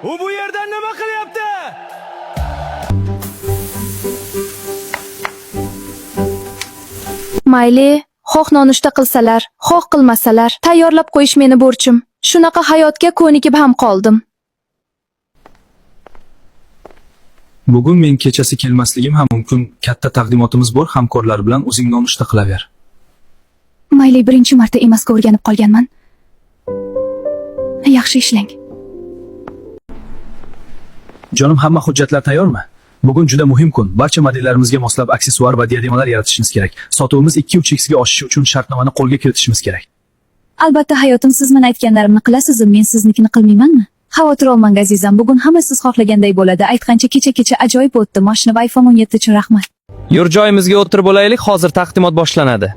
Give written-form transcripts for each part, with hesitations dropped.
U bu yerdan nima qilyapti? Mayli, xoh nonushta qilsalar, xoh qilmasalar, tayyorlab qo'yish meni burchim. Shunaqa hayotga ko'nikib ham qoldim. Bugun men kechasi kelmasligim ham mumkin. Katta taqdimotimiz bor, hamkorlar bilan o'zing nonushta qilaver. Mayli, birinchi marta emasga o'rganib qolganman. Yaxshi ishlang. Jonim, hamma hujjatlar tayyormi? Bugun juda muhim kun. Barcha modellarimizga moslab aksessuar va diademalar yaratishimiz kerak. Sotuvimiz 2-3xga oshishi uchun shartnomani qo'lga kiritishimiz kerak. Albatta hayotim, siz men aytganlarimni qilasiz, men siznikini qilmaymanmi? Xavotir olmang azizam, bugun hamma siz xohlaganday bo'ladi. Aytgancha kecha ajoyib o'tdi. Mashina va iPhone 17 uchun rahmat. Yur, joyimizga o'tirib olaylik, hozir taqdimot boshlanadi.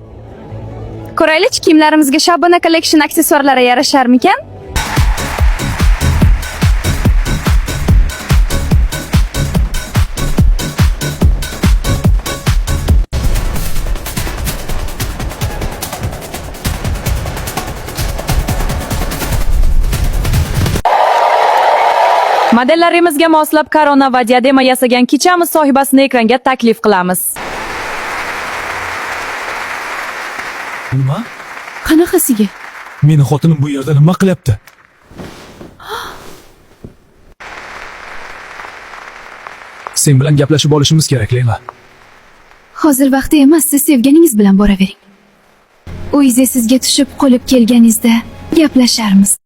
Ko'raylik, kiyimlarimizga Shabana Collection aksessuarlari yarasharmikan? Modellarimizga moslab korona va diadema yasagan kechamiz sohibasini ekranga taklif qilamiz. Nima? Qanaqasiga? Meni xotinim bu yerda nima qilyapti? Sen bilan gaplashib olishimiz kerak, Leyla. Hozir vaqti emas, siz sevganingiz bilan boravering. Uyingizga sizga tushib qolib kelganingizda gaplasharmiz.